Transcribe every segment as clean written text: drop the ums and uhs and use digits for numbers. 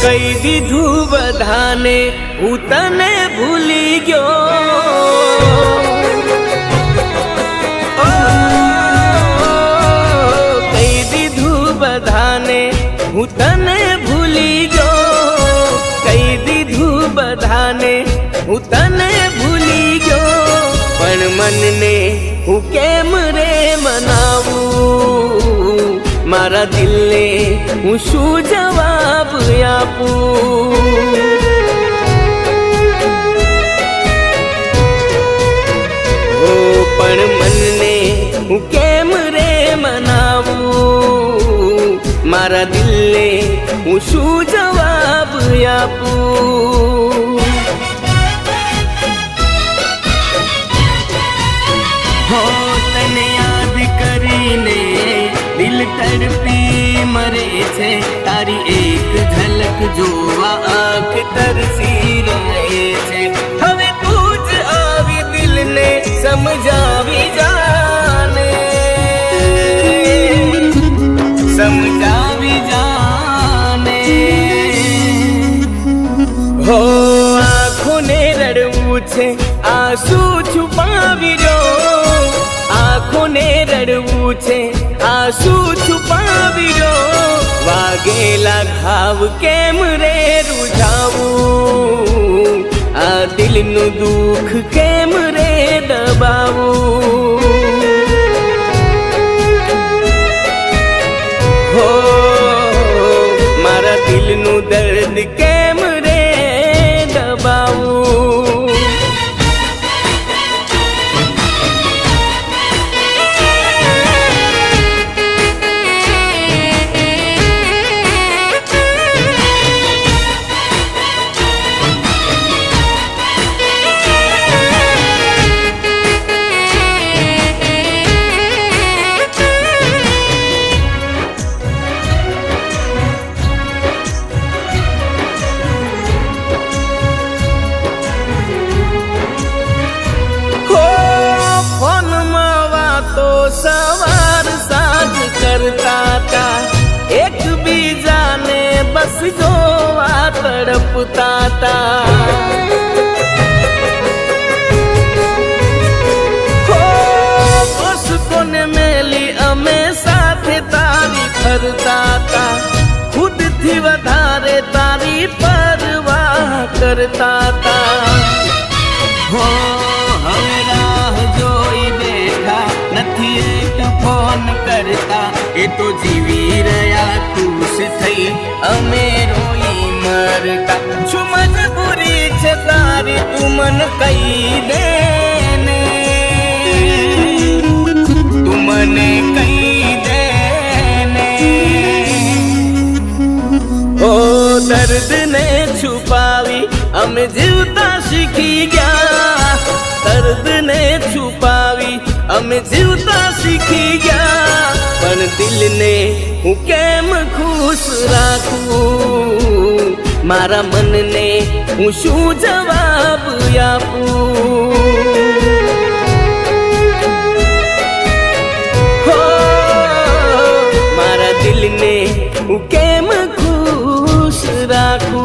कई दीधु बधाने हूँ तने भूली गयो। कई दीधु बधाने हूँ तने भूली गयो। कई दीधु बधाने हूँ तने भूली गयो। पण मन ने हूँ केम रे मनावू। मारा दिल ने हूँ शू जवाब आपू। ओ पण मन ने हूँ केम रे मनावू। मारा दिल ने हूँ शू जवाब आपू। हो तने याद करीने दिल तड़पी मरे छे। तारी एक झलक जोवा आँख तरसी रहे छे। हवे तूज आवी दिल ने समझावी जाने। समझावी जाने। हो आँखों ने रड़वू छे आंसू छुपावी रो। आँखों ने रड़वू छे आंसू छुपावी रो। वागेला घाव केम रे रुझावू। आ दिल नु दुख केम रे दबावू। हो मारा दिल नु दर्द केम रे दबावू। सवार साज करता था एक बीजा ने बस जोवा तड़पता था। हो उसको ने मेली अमे साथे तारी करता था। खुद थी वधारे तारी परवाह करता था। हो हवे राह जोई बैठा नथी एक फोन करता। ए तो जीवी रया खुश थई अमे रोई मरता। छू मजबूरी छे तारी तू मन कई देने। तू मने कई देने। ओ दर्द ने छुपावी अमे जीवता सीखी गया। दर्द ने छुपावी अमे जीवता सीखी गया। पण दिल ने हूँ केम खुश राखू। मारा मन ने हूँ शू जवाब आपू। हो मारा दिल ने हूँ केम खुश राखू।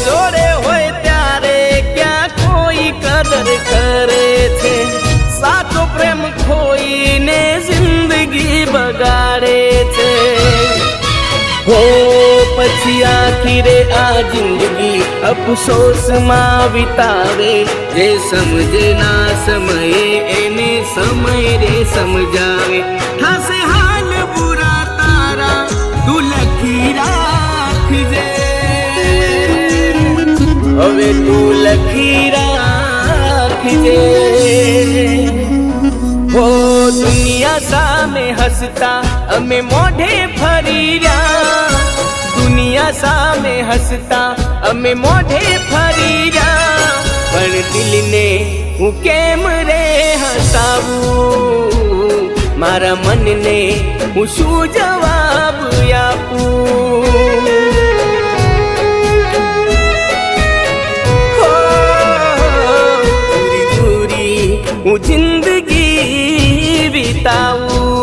जोड़े होय त्यारे क्या कोई कदर करे छे। साचो प्रेम खोई ने जिंदगी बगाड़े छे। हो पछी आखिरे आ जिंदगी अफसोस मां वितावे। जे समझे ना समये एने समय रे समझावे। ठासे हाल बुरा તું લખી રાખજે. હો દુનિયા સામે હસતા અમે મોઢે ફરી રહ્યા, દુનિયા સામે હસતા અમે મોઢે ફરી રહ્યા, પણ દિલને હું કેમ રે હસાવું, મારા મનને હું શું જવાબ આપું. પૂરી પૂરી હું જિંદગી વિતાવું.